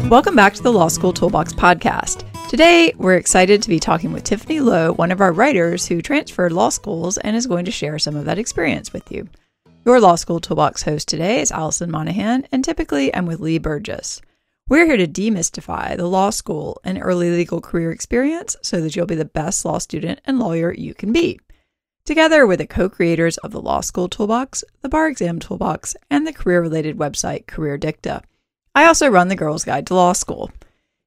Welcome back to the Law School Toolbox podcast. Today, we're excited to be talking with Tiffany Lo, one of our writers who transferred law schools and is going to share some of that experience with you. Your Law School Toolbox host today is Alison Monahan, and typically I'm with Lee Burgess. We're here to demystify the law school and early legal career experience so that you'll be the best law student and lawyer you can be. Together with the co-creators of the Law School Toolbox, the Bar Exam Toolbox, and the career-related website Career Dicta. I also run the Girls Guide to Law School.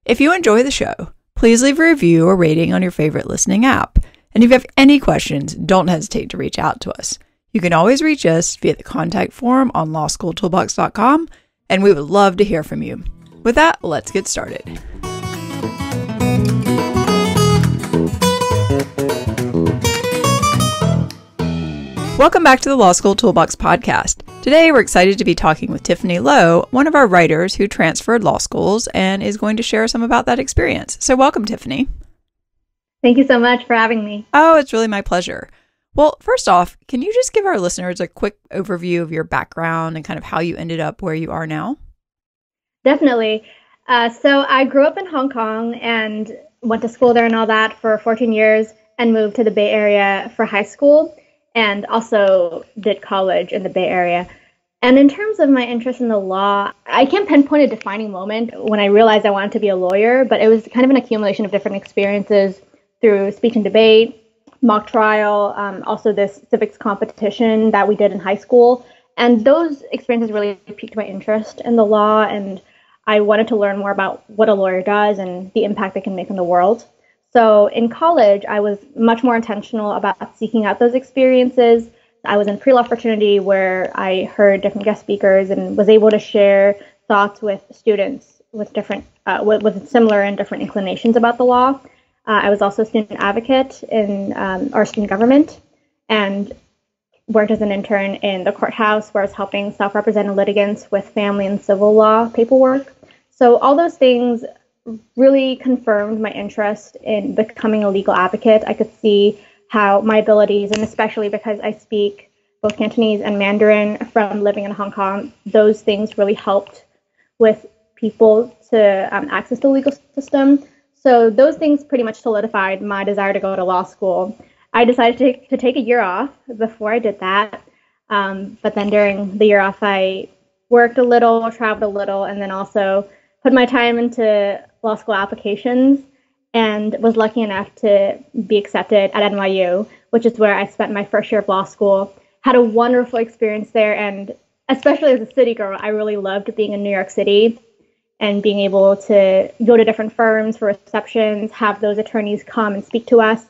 If you enjoy the show, please leave a review or rating on your favorite listening app. And if you have any questions, don't hesitate to reach out to us. You can always reach us via the contact form on lawschooltoolbox.com, and we would love to hear from you. With that, let's get started. Welcome back to the Law School Toolbox podcast. Today, we're excited to be talking with Tiffany Lo, one of our writers who transferred law schools and is going to share some about that experience. So welcome, Tiffany. Thank you so much for having me. Oh, it's really my pleasure. Well, first off, can you just give our listeners a quick overview of your background and kind of how you ended up where you are now? Definitely. So I grew up in Hong Kong and went to school there and all that for 14 years and moved to the Bay Area for high school and also did college in the Bay Area. And in terms of my interest in the law, I can't pinpoint a defining moment when I realized I wanted to be a lawyer, but it was kind of an accumulation of different experiences through speech and debate, mock trial, also this civics competition that we did in high school. And those experiences really piqued my interest in the law, and I wanted to learn more about what a lawyer does and the impact they can make in the world. So in college, I was much more intentional about seeking out those experiences. I was in pre-law fraternity where I heard different guest speakers and was able to share thoughts with students with different, with similar and different inclinations about the law. I was also a student advocate in our student government and worked as an intern in the courthouse where I was helping self-represented litigants with family and civil law paperwork. So all those things really confirmed my interest in becoming a legal advocate. I could see how my abilities, and especially because I speak both Cantonese and Mandarin from living in Hong Kong, those things really helped with people to access the legal system. So those things pretty much solidified my desire to go to law school. I decided to take a year off before I did that. But then during the year off, I worked a little, traveled a little, and then also put my time into law school applications and was lucky enough to be accepted at NYU, which is where I spent my first year of law school. Had a wonderful experience there, and especially as a city girl, I really loved being in New York City and being able to go to different firms for receptions, have those attorneys come and speak to us.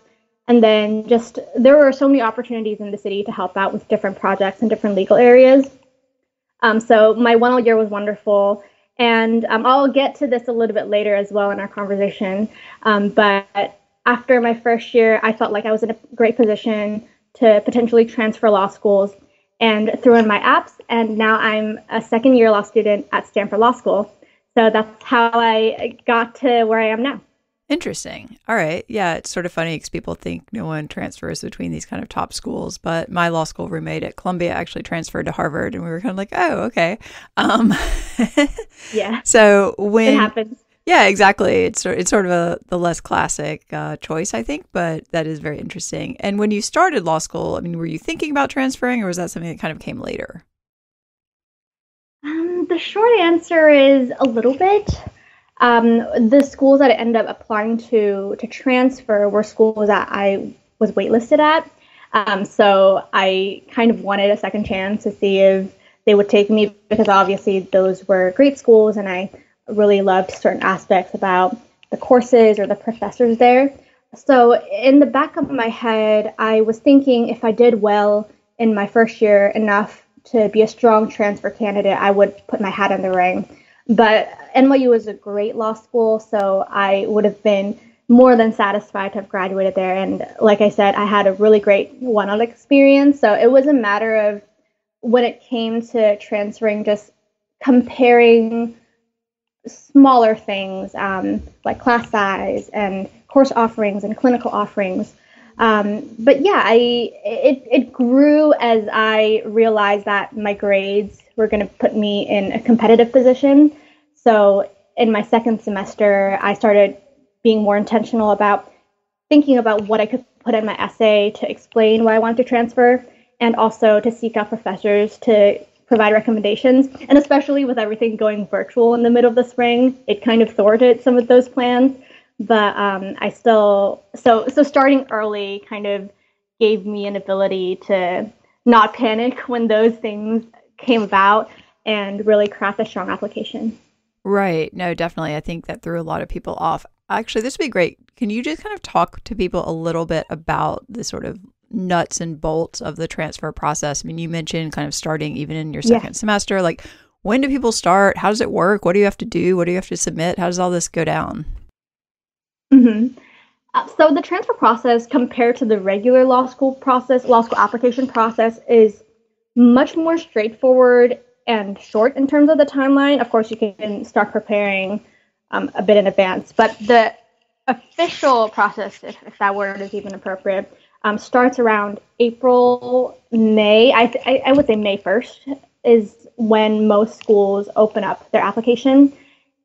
And then just, there were so many opportunities in the city to help out with different projects in different legal areas. So my 1 year was wonderful. And I'll get to this a little bit later as well in our conversation. But after my first year, I felt like I was in a great position to potentially transfer law schools and threw in my apps. And now I'm a second-year law student at Stanford Law School. So that's how I got to where I am now. Interesting. All right. Yeah, it's sort of funny because people think no one transfers between these kind of top schools, but my law school roommate at Columbia actually transferred to Harvard, and we were kind of like, oh, okay. Yeah. So when it happens. Yeah, exactly. It's sort of the less classic choice, I think, but that is very interesting. And when you started law school, I mean, were you thinking about transferring, or was that something that kind of came later? The short answer is a little bit. The schools that I ended up applying to transfer were schools that I was waitlisted at. So I kind of wanted a second chance to see if they would take me, because obviously those were great schools and I really loved certain aspects about the courses or the professors there. So in the back of my head, I was thinking if I did well in my first year enough to be a strong transfer candidate, I would put my hat in the ring. But NYU was a great law school, so I would have been more than satisfied to have graduated there. And like I said, I had a really great one-on experience. So it was a matter of, when it came to transferring, just comparing smaller things like class size and course offerings and clinical offerings. But yeah, it grew as I realized that my grades were going to put me in a competitive position. So in my second semester, I started being more intentional about thinking about what I could put in my essay to explain why I wanted to transfer, and also to seek out professors to provide recommendations. And especially with everything going virtual in the middle of the spring, it kind of thwarted some of those plans. But so starting early kind of gave me an ability to not panic when those things came about and really craft a strong application. Right. No, definitely. I think that threw a lot of people off. Actually, this would be great. Can you just kind of talk to people a little bit about the sort of nuts and bolts of the transfer process? I mean, you mentioned kind of starting even in your second semester. Like, when do people start? How does it work? What do you have to do? What do you have to submit? How does all this go down? Mm-hmm. So the transfer process compared to the regular law school application process is much more straightforward and short in terms of the timeline. Of course, you can start preparing a bit in advance, but the official process, if that word is even appropriate, starts around April, May. I would say May 1st is when most schools open up their application.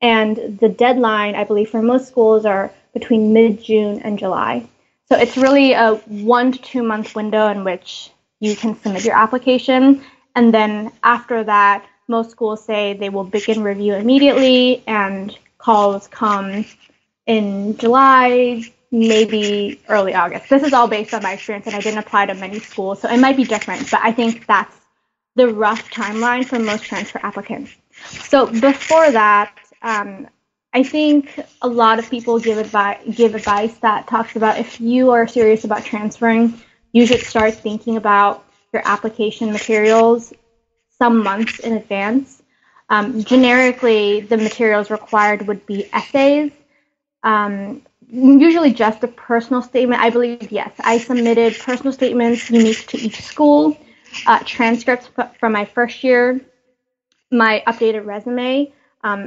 And the deadline, I believe, for most schools are between mid-June and July. So it's really a 1 to 2 month window in which you can submit your application. And then after that, most schools say they will begin review immediately, and calls come in July, maybe early August. This is all based on my experience, and I didn't apply to many schools, so it might be different, but I think that's the rough timeline for most transfer applicants. So before that, I think a lot of people give advice that talks about, if you are serious about transferring, you should start thinking about your application materials some months in advance. Generically, the materials required would be essays, usually just a personal statement. I believe, yes, I submitted personal statements unique to each school, transcripts from my first year, my updated resume.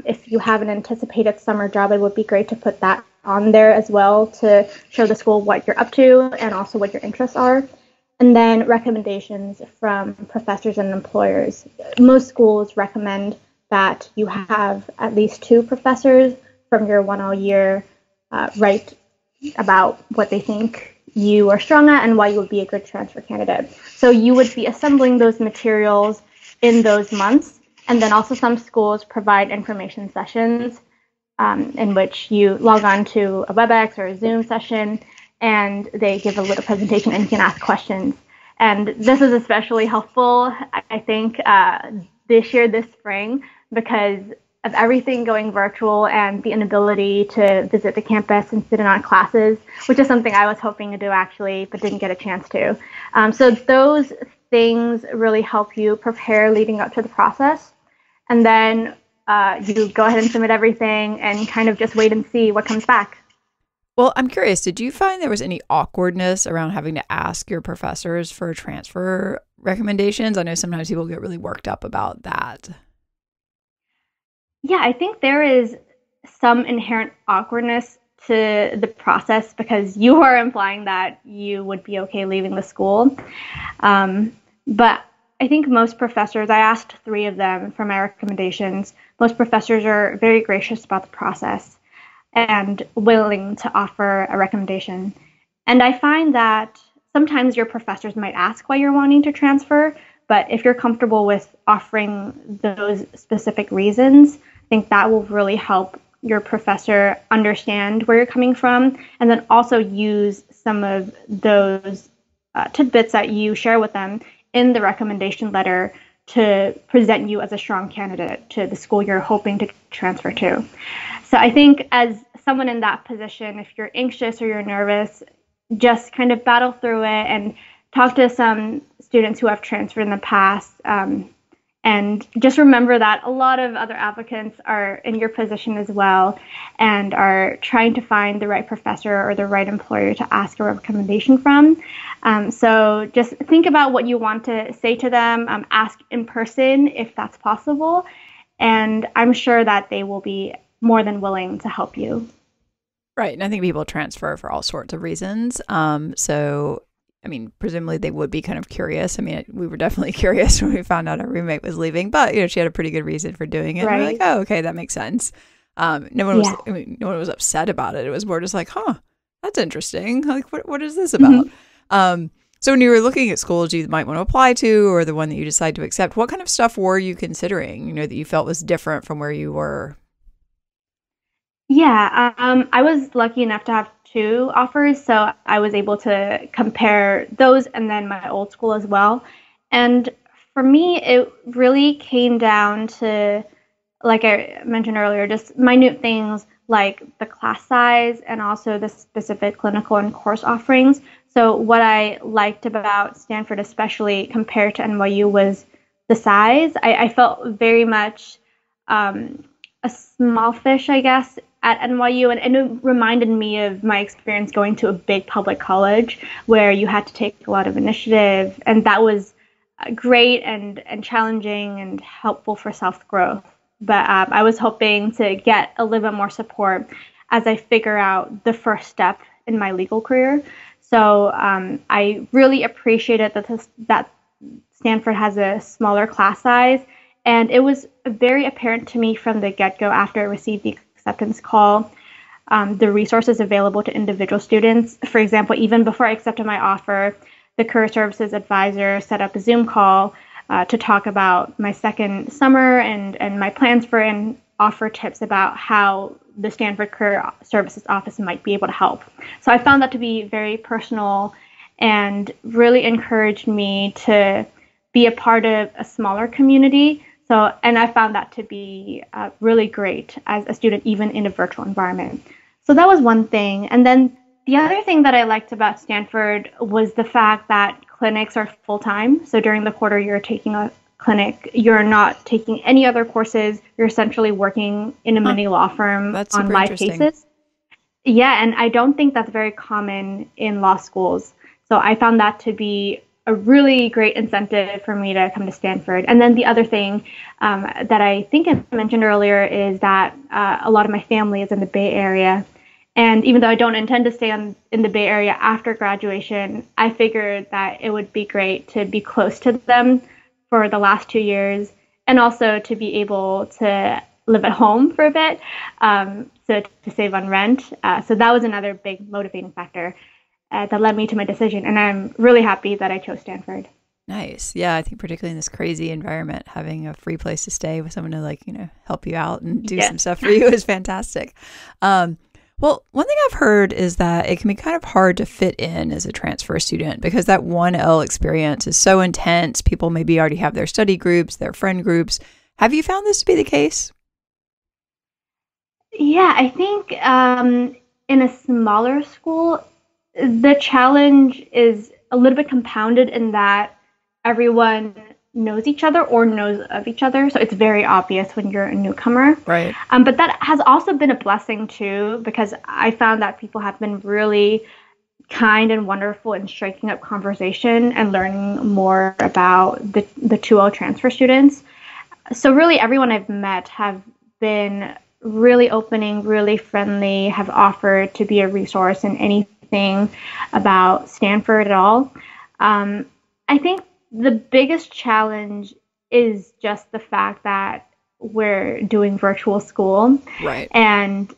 If you have an anticipated summer job, it would be great to put that on there as well to show the school what you're up to and also what your interests are. And then recommendations from professors and employers. Most schools recommend that you have at least 2 professors from your 1L year write about what they think you are strong at and why you would be a good transfer candidate. So you would be assembling those materials in those months. And then also some schools provide information sessions in which you log on to a WebEx or a Zoom session, and they give a little presentation and you can ask questions. And this is especially helpful, I think, this spring, because of everything going virtual and the inability to visit the campus and sit in on classes, which is something I was hoping to do actually, but didn't get a chance to. So those things really help you prepare leading up to the process. And then you go ahead and submit everything and kind of just wait and see what comes back. Well, I'm curious, did you find there was any awkwardness around having to ask your professors for transfer recommendations? I know sometimes people get really worked up about that. Yeah, I think there is some inherent awkwardness to the process because you are implying that you would be okay leaving the school. But I think most professors, I asked 3 of them for my recommendations. Most professors are very gracious about the process and willing to offer a recommendation. And I find that sometimes your professors might ask why you're wanting to transfer, but if you're comfortable with offering those specific reasons, I think that will really help your professor understand where you're coming from, and then also use some of those tidbits that you share with them in the recommendation letter to present you as a strong candidate to the school you're hoping to transfer to. So I think as someone in that position, if you're anxious or you're nervous, just kind of battle through it and talk to some students who have transferred in the past. And just remember that a lot of other applicants are in your position as well and are trying to find the right professor or the right employer to ask a recommendation from. So just think about what you want to say to them, ask in person if that's possible, and I'm sure that they will be more than willing to help you. Right. And I think people transfer for all sorts of reasons. So I mean, presumably they would be kind of curious. I mean, we were definitely curious when we found out our roommate was leaving, but, you know, she had a pretty good reason for doing it. Right. And we're like, oh, okay, that makes sense. No one was, I mean, no one was upset about it. It was more just like, huh, that's interesting. Like, what is this about? So when you were looking at schools you might want to apply to, or the one that you decide to accept, what kind of stuff were you considering, you know, that you felt was different from where you were? Yeah, I was lucky enough to have two offers, so I was able to compare those and then my old school as well. And for me, it really came down to, like I mentioned earlier, just minute things like the class size and also the specific clinical and course offerings. So what I liked about Stanford, especially compared to NYU, was the size. I felt very much a small fish, I guess, at NYU, and it reminded me of my experience going to a big public college where you had to take a lot of initiative, and that was great and challenging and helpful for self-growth. But I was hoping to get a little bit more support as I figure out the first step in my legal career. So I really appreciated that Stanford has a smaller class size. And it was very apparent to me from the get-go after I received the acceptance call, the resources available to individual students. For example, even before I accepted my offer, the career services advisor set up a Zoom call to talk about my second summer and my plans for it, and offer tips about how the Stanford Career Services Office might be able to help. So I found that to be very personal and really encouraged me to be a part of a smaller community. So, and I found that to be really great as a student, even in a virtual environment. So that was one thing. And then the other thing that I liked about Stanford was the fact that clinics are full-time. So during the quarter you're taking a clinic, you're not taking any other courses. You're essentially working in a mini law firm on live cases. Yeah, and I don't think that's very common in law schools. So I found that to be a really great incentive for me to come to Stanford. And then the other thing that I think I mentioned earlier is that a lot of my family is in the Bay Area. And even though I don't intend to stay in the Bay Area after graduation, I figured that it would be great to be close to them for the last 2 years, and also to be able to live at home for a bit, so to save on rent. So that was another big motivating factor that led me to my decision. And I'm really happy that I chose Stanford. Nice. Yeah, I think particularly in this crazy environment, having a free place to stay with someone to, like, you know, help you out and do some stuff for you is fantastic. Well, one thing I've heard is that it can be kind of hard to fit in as a transfer student because that 1L experience is so intense. People maybe already have their study groups, their friend groups. Have you found this to be the case? Yeah, I think in a smaller school, the challenge is a little bit compounded in that everyone knows each other or knows of each other. So it's very obvious when you're a newcomer. Right. But that has also been a blessing too, because I found that people have been really kind and wonderful in striking up conversation and learning more about the 2L transfer students. So really everyone I've met have been really opening, really friendly, have offered to be a resource in anything about Stanford at all. I think the biggest challenge is just the fact that we're doing virtual school. Right. And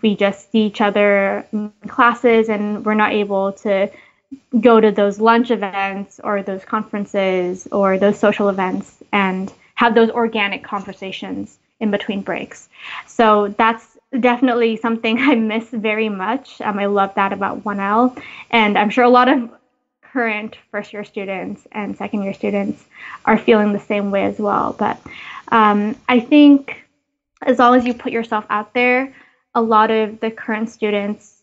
we just see each other in classes, and we're not able to go to those lunch events or those conferences or those social events and have those organic conversations in between breaks. So that's definitely something I miss very much. I love that about 1L. And I'm sure a lot of current first-year students and second-year students are feeling the same way as well. But I think as long as you put yourself out there, a lot of the current students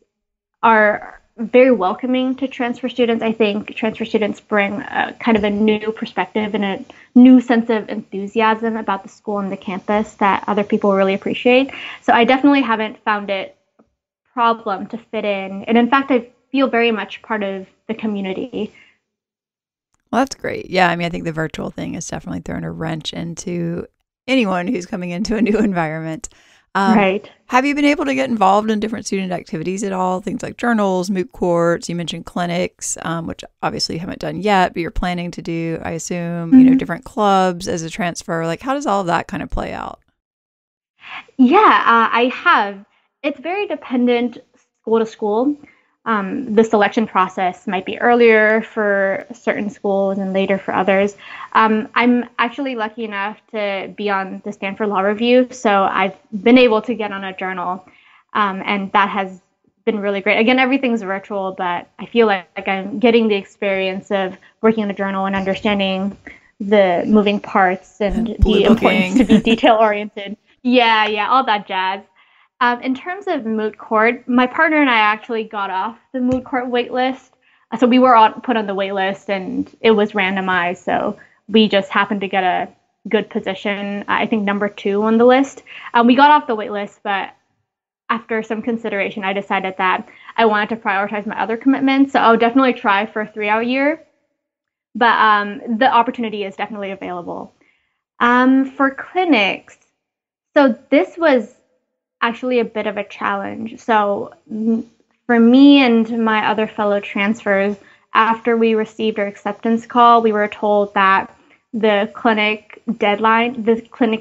are very welcoming to transfer students. I think transfer students bring kind of a new perspective and a new sense of enthusiasm about the school and the campus that other people really appreciate. So I definitely haven't found it a problem to fit in. And in fact, I feel very much part of the community. Well, that's great. Yeah, I mean, I think the virtual thing has definitely thrown a wrench into anyone who's coming into a new environment. Right. Have you been able to get involved in different student activities at all? Things like journals, moot courts, you mentioned clinics, which obviously you haven't done yet, but you're planning to do, I assume, you know, different clubs as a transfer. Like, how does all of that kind of play out? Yeah, I have. It's very dependent school to school. The selection process might be earlier for certain schools and later for others. I'm actually lucky enough to be on the Stanford Law Review, so I've been able to get on a journal, and that has been really great. Again, everything's virtual, but I feel like I'm getting the experience of working in a journal and understanding the moving parts and the importance to be detail oriented. Yeah, yeah, all that jazz. In terms of moot court, my partner and I actually got off the moot court wait list. So we were put on the wait list and it was randomized. So we just happened to get a good position, I think number 2 on the list. We got off the wait list, but after some consideration, I decided that I wanted to prioritize my other commitments. So I'll definitely try for a 3-hour year, but the opportunity is definitely available. For clinics, so this was actually a bit of a challenge. So for me and my other fellow transfers, after we received our acceptance call, we were told that the clinic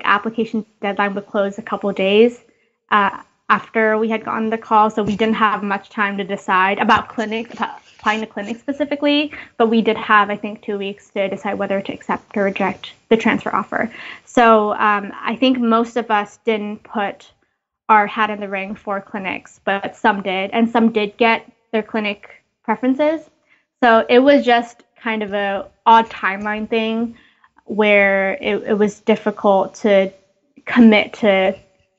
application deadline would close a couple of days after we had gotten the call. So we didn't have much time to decide about clinics, about applying to clinics specifically, but we did have, I think, 2 weeks to decide whether to accept or reject the transfer offer. So I think most of us didn't put our hat in the ring for clinics, but some did, and some did get their clinic preferences. So it was just kind of a odd timeline thing where it was difficult to commit to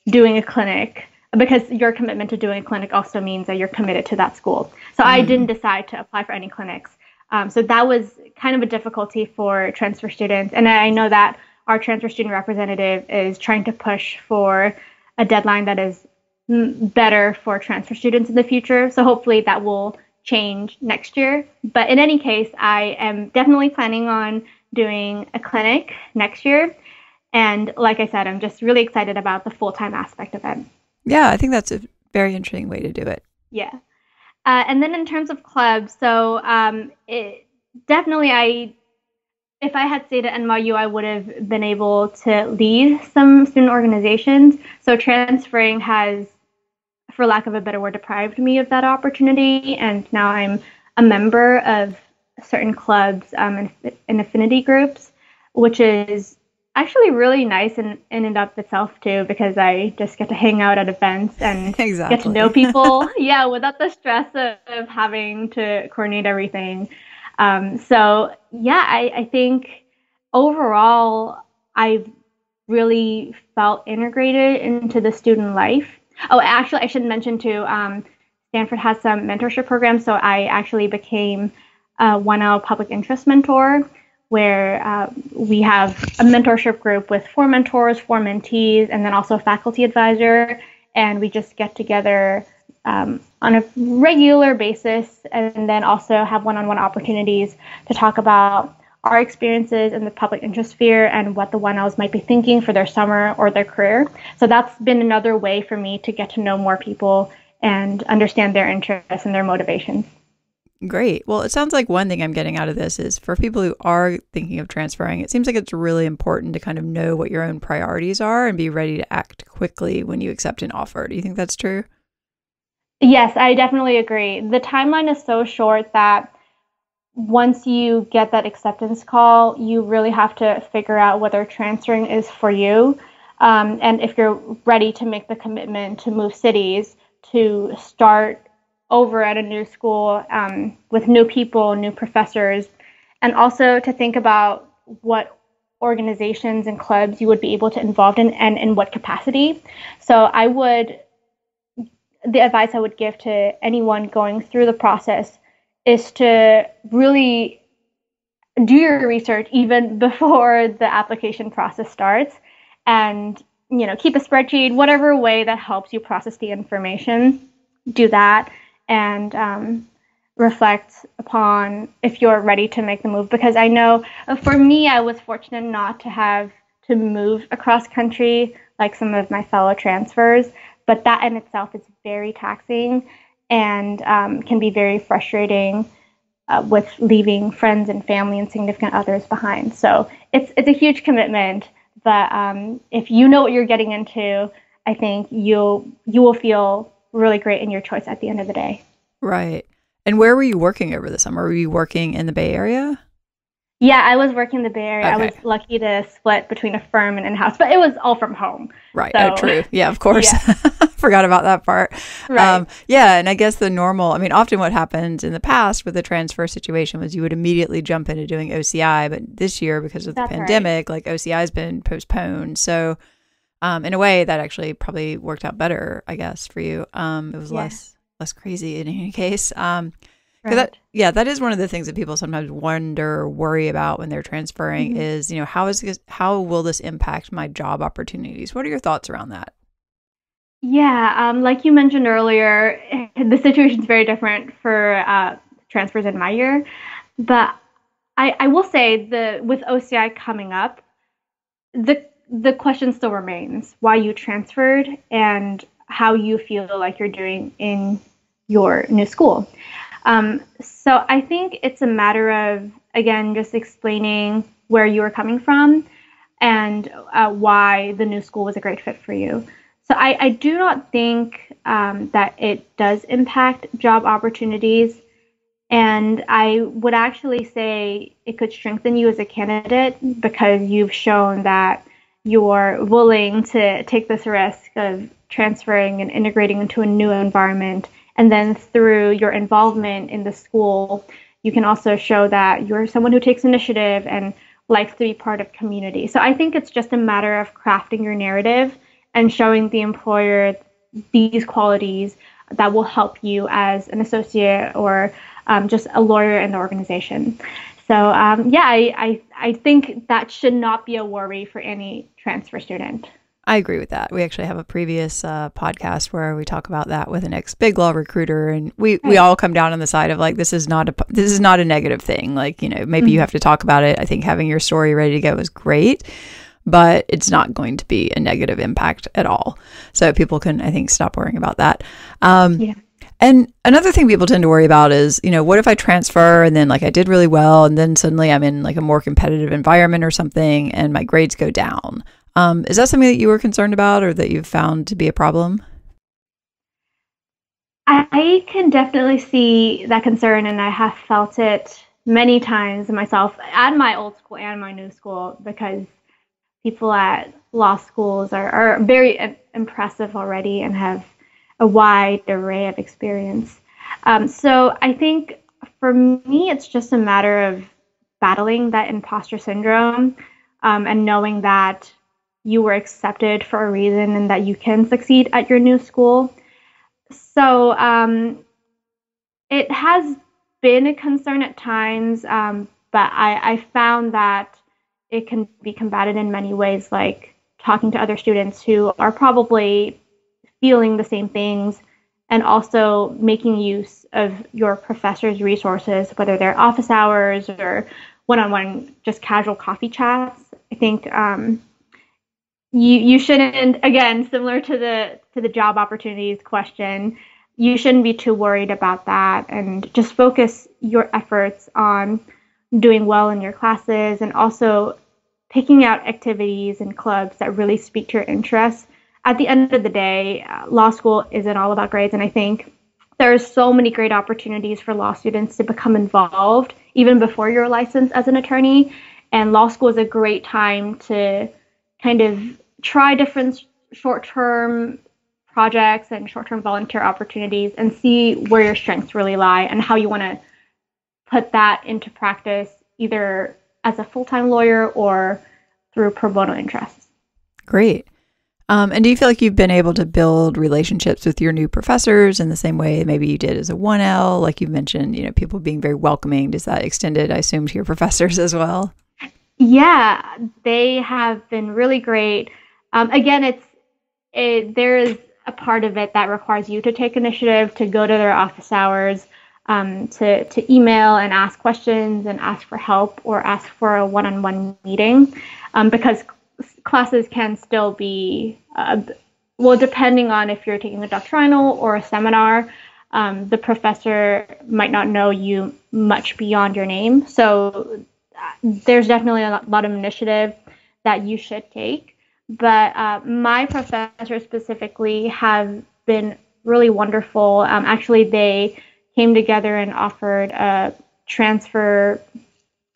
doing a clinic, because your commitment to doing a clinic also means that you're committed to that school. So I didn't decide to apply for any clinics. So that was kind of a difficulty for transfer students. And I know that our transfer student representative is trying to push for a deadline that is better for transfer students in the future. So hopefully that will change next year. But in any case, I am definitely planning on doing a clinic next year. And like I said, I'm just really excited about the full-time aspect of it. Yeah, I think that's a very interesting way to do it. Yeah. And then in terms of clubs, so if I had stayed at NYU, I would have been able to lead some student organizations. So transferring has, for lack of a better word, deprived me of that opportunity. And now I'm a member of certain clubs and affinity groups, which is actually really nice in and of itself too, because I just get to hang out at events and get to know people. Yeah, without the stress of having to coordinate everything. So yeah, I think overall I've really felt integrated into the student life. Oh, actually, I should mention too, Stanford has some mentorship programs. So I actually became a 1L public interest mentor, where we have a mentorship group with 4 mentors, 4 mentees, and then also a faculty advisor. And we just get together on a regular basis, and then also have one-on-one opportunities to talk about our experiences in the public interest sphere and what the 1Ls might be thinking for their summer or their career. So that's been another way for me to get to know more people and understand their interests and their motivations. Great. Well, it sounds like one thing I'm getting out of this is for people who are thinking of transferring, it seems like it's really important to kind of know what your own priorities are and be ready to act quickly when you accept an offer. Do you think that's true? Yes, I definitely agree. The timeline is so short that once you get that acceptance call, you really have to figure out whether transferring is for you. And if you're ready to make the commitment to move cities, to start over at a new school with new people, new professors, and also to think about what organizations and clubs you would be able to involve in and in what capacity. So the advice I would give to anyone going through the process is to really do your research even before the application process starts, and keep a spreadsheet, whatever way that helps you process the information. Do that and reflect upon if you're ready to make the move. Because I know for me, I was fortunate not to have to move across country like some of my fellow transfers, but that in itself is very taxing and can be very frustrating with leaving friends and family and significant others behind. So it's a huge commitment, but if you know what you're getting into, I think you will feel really great in your choice at the end of the day. Right. And where were you working over the summer? Were you working in the Bay Area? Yeah, I was working in the Bay Area. Okay. I was lucky to split between a firm and in-house, but it was all from home. Right. So, Oh, true. Yeah, of course. Yeah. Forgot about that part. Right. Yeah. And I guess often what happened in the past with the transfer situation was you would immediately jump into doing OCI. But this year, because of the pandemic, like OCI has been postponed. So in a way, that actually probably worked out better, I guess, for you. It was less crazy in any case. Right. That is one of the things that people sometimes wonder or worry about when they're transferring is, how will this impact my job opportunities? What are your thoughts around that? Yeah, like you mentioned earlier, the situation is very different for transfers in my year. But I will say with OCI coming up, the question still remains why you transferred and how you feel like you're doing in your new school. So I think it's a matter of, again, just explaining where you were coming from and why the new school was a great fit for you. So I do not think that it does impact job opportunities. And I would actually say it could strengthen you as a candidate because you've shown that you're willing to take this risk of transferring and integrating into a new environment. And then through your involvement in the school, you can also show that you're someone who takes initiative and likes to be part of community. So I think it's just a matter of crafting your narrative and showing the employer these qualities that will help you as an associate or just a lawyer in the organization. So I think that should not be a worry for any transfer student. I agree with that. We actually have a previous podcast where we talk about that with an ex-big law recruiter, and we all come down on the side of like this is not a negative thing. Like, maybe you have to talk about it. I think having your story ready to go is great, but it's not going to be a negative impact at all. So people can, I think, stop worrying about that. And another thing people tend to worry about is, what if I transfer and then like I did really well and then suddenly I'm in like a more competitive environment or something and my grades go down. Is that something that you were concerned about or that you've found to be a problem? I can definitely see that concern, and I have felt it many times myself at my old school and my new school because people at law schools are very impressive already and have a wide array of experience. So I think for me, it's just a matter of battling that imposter syndrome and knowing that you were accepted for a reason and that you can succeed at your new school. So it has been a concern at times, but I found that it can be combated in many ways, like talking to other students who are probably feeling the same things and also making use of your professor's resources, whether they're office hours or one-on-one, just casual coffee chats. I think you shouldn't, again, similar to the job opportunities question, you shouldn't be too worried about that and just focus your efforts on doing well in your classes and also picking out activities and clubs that really speak to your interests. At the end of the day, law school isn't all about grades, and I think there are so many great opportunities for law students to become involved even before you're licensed as an attorney, and law school is a great time to kind of try different short-term projects and short-term volunteer opportunities and see where your strengths really lie and how you want to put that into practice either as a full-time lawyer or through pro bono interests. Great. And do you feel like you've been able to build relationships with your new professors in the same way maybe you did as a 1L? Like you mentioned, people being very welcoming. Does that extend it, I assume, to your professors as well? Yeah, they have been really great. Again, there is a part of it that requires you to take initiative, to go to their office hours, to email and ask questions and ask for help or ask for a one-on-one meeting, because classes can still be, depending on if you're taking a doctrinal or a seminar, the professor might not know you much beyond your name. So there's definitely a lot of initiative that you should take. But my professors specifically have been really wonderful. Actually, they came together and offered a transfer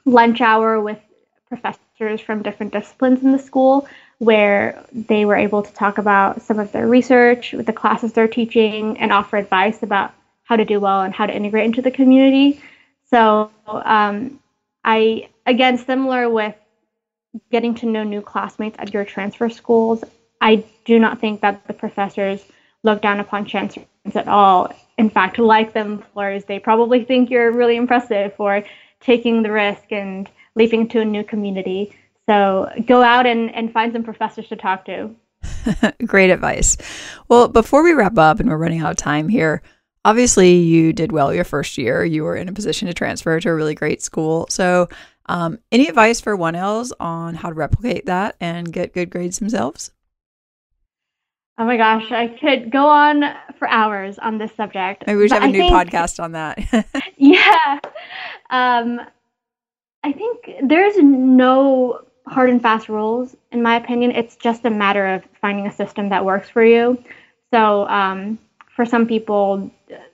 lunch hour with professors from different disciplines in the school, where they were able to talk about some of their research with the classes they're teaching and offer advice about how to do well and how to integrate into the community. So I, again, similar with getting to know new classmates at your transfer schools, I do not think that the professors look down upon transfers at all. In fact, like the employers, they probably think you're really impressive for taking the risk and leaping to a new community. So go out and find some professors to talk to. Great advice. Well, before we wrap up, and we're running out of time here, obviously you did well your first year. You were in a position to transfer to a really great school. So any advice for 1Ls on how to replicate that and get good grades themselves? Oh my gosh, I could go on for hours on this subject. Maybe we should have a new podcast on that. Yeah. I think there's no hard and fast rules, in my opinion. It's just a matter of finding a system that works for you. So for some people,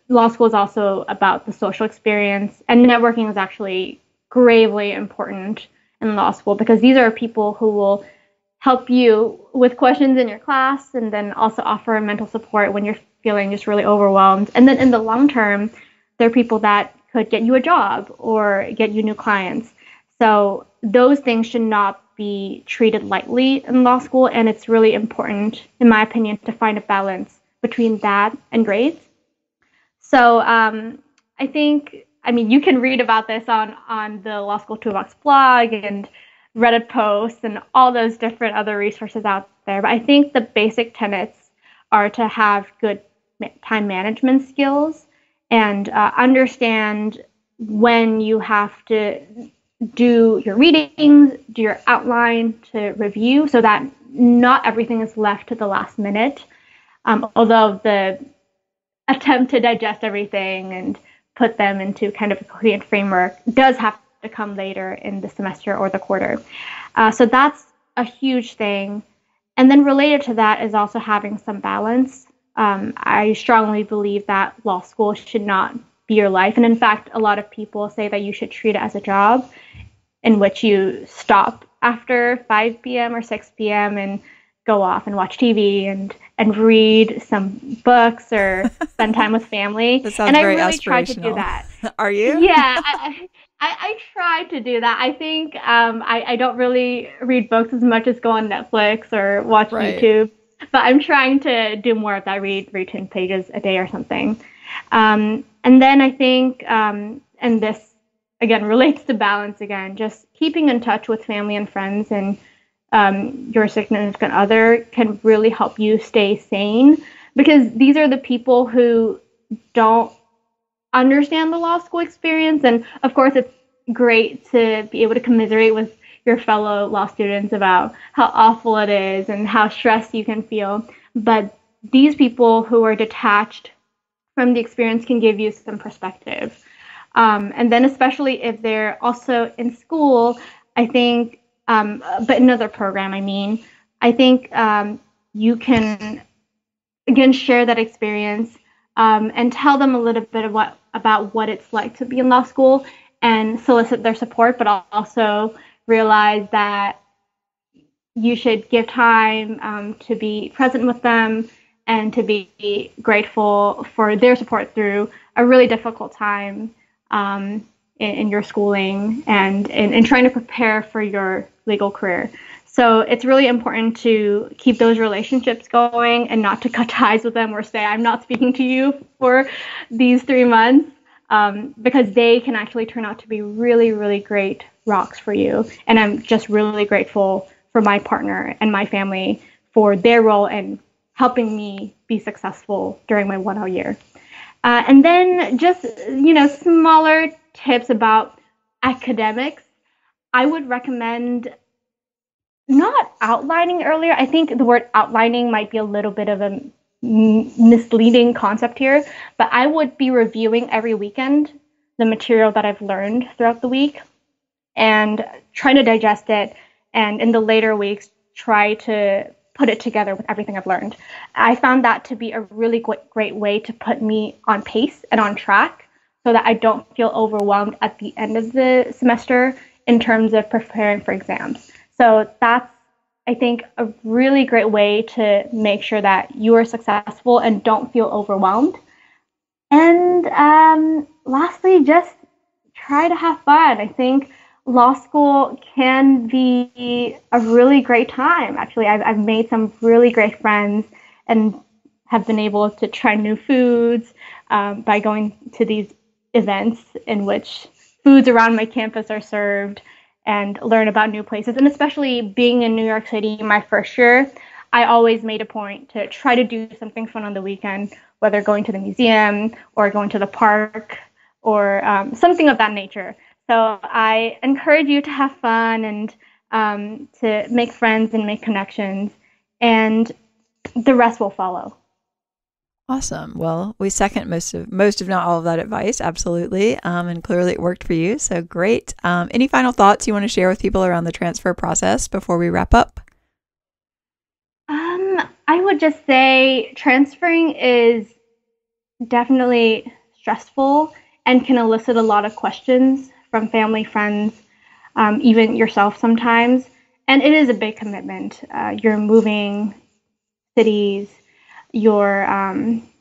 law school is also about the social experience, and networking is actually gravely important in law school, because these are people who will help you with questions in your class and then also offer mental support when you're feeling just really overwhelmed. And then in the long term, they're people that could get you a job or get you new clients. So those things should not be treated lightly in law school. And it's really important, in my opinion, to find a balance between that and grades. So I think, you can read about this on the Law School Toolbox blog and Reddit posts and all those different other resources out there. But I think the basic tenets are to have good time management skills and understand when you have to do your readings, do your outline to review, so that not everything is left to the last minute. Although the attempt to digest everything and put them into kind of a coherent framework does have to come later in the semester or the quarter. So that's a huge thing. And then related to that is also having some balance. I strongly believe that law school should not be your life. And in fact, a lot of people say that you should treat it as a job in which you stop after 5 p.m. or 6 p.m. and go off and watch TV and read some books or spend time with family. That sounds and very I really aspirational. try to do that. Are you? Yeah, I try to do that. I think I don't really read books as much as go on Netflix or watch YouTube, but I'm trying to do more of that, read 10 pages a day or something. And then I think, and this again relates to balance again, just keeping in touch with family and friends and your significant other can really help you stay sane, because these are the people who don't understand the law school experience. And of course, it's great to be able to commiserate with your fellow law students about how awful it is and how stressed you can feel. But these people who are detached from the experience can give you some perspective. And then especially if they're also in school, I think, but another program, I think you can, again, share that experience and tell them a little bit about what it's like to be in law school and solicit their support, but also realize that you should give time to be present with them and to be grateful for their support through a really difficult time in your schooling and in trying to prepare for your legal career. So it's really important to keep those relationships going and not to cut ties with them or say, I'm not speaking to you for these 3 months, because they can actually turn out to be really, really great rocks for you. And I'm just really grateful for my partner and my family for their role in helping me be successful during my 1L year. And then just, smaller tips about academics. I would recommend not outlining earlier. I think the word outlining might be a little bit of a misleading concept here, but I would be reviewing every weekend the material that I've learned throughout the week and trying to digest it. And in the later weeks, try to put it together with everything I've learned. I found that to be a really great way to put me on pace and on track so that I don't feel overwhelmed at the end of the semester in terms of preparing for exams. So that's, I think, a really great way to make sure that you are successful and don't feel overwhelmed. And lastly, just try to have fun. I think law school can be a really great time. Actually, I've made some really great friends and have been able to try new foods by going to these events in which foods around my campus are served, and learn about new places. And especially being in New York City my first year, I always made a point to try to do something fun on the weekend, whether going to the museum or going to the park or something of that nature. So I encourage you to have fun and to make friends and make connections, and the rest will follow. Awesome. Well, we second most if not all of that advice. Absolutely. And clearly it worked for you. So great. Any final thoughts you want to share with people around the transfer process before we wrap up? I would just say transferring is definitely stressful and can elicit a lot of questions from family, friends, even yourself sometimes. And it is a big commitment. You're moving cities, you're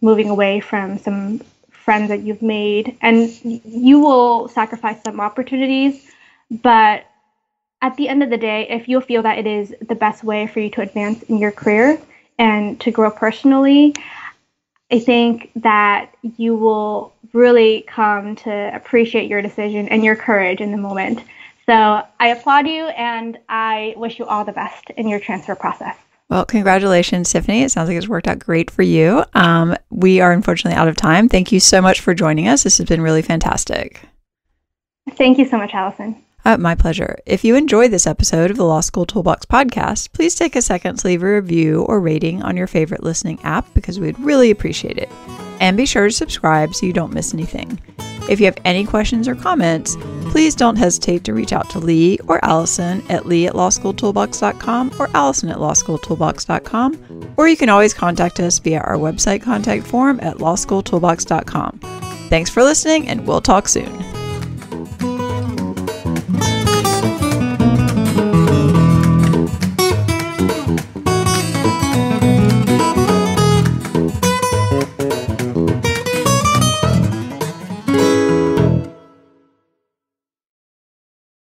moving away from some friends that you've made, and you will sacrifice some opportunities. But at the end of the day, if you feel that it is the best way for you to advance in your career and to grow personally, I think that you will really come to appreciate your decision and your courage in the moment. So I applaud you, and I wish you all the best in your transfer process. Well, congratulations, Tiffany. It sounds like it's worked out great for you. We are unfortunately out of time. Thank you so much for joining us. This has been really fantastic. Thank you so much, Allison. My pleasure. If you enjoyed this episode of the Law School Toolbox podcast, please take a second to leave a review or rating on your favorite listening app, because we'd really appreciate it. And be sure to subscribe so you don't miss anything. If you have any questions or comments, please don't hesitate to reach out to Lee or Allison at lee@lawschooltoolbox.com or allison@lawschooltoolbox.com, or you can always contact us via our website contact form at lawschooltoolbox.com. Thanks for listening, and we'll talk soon.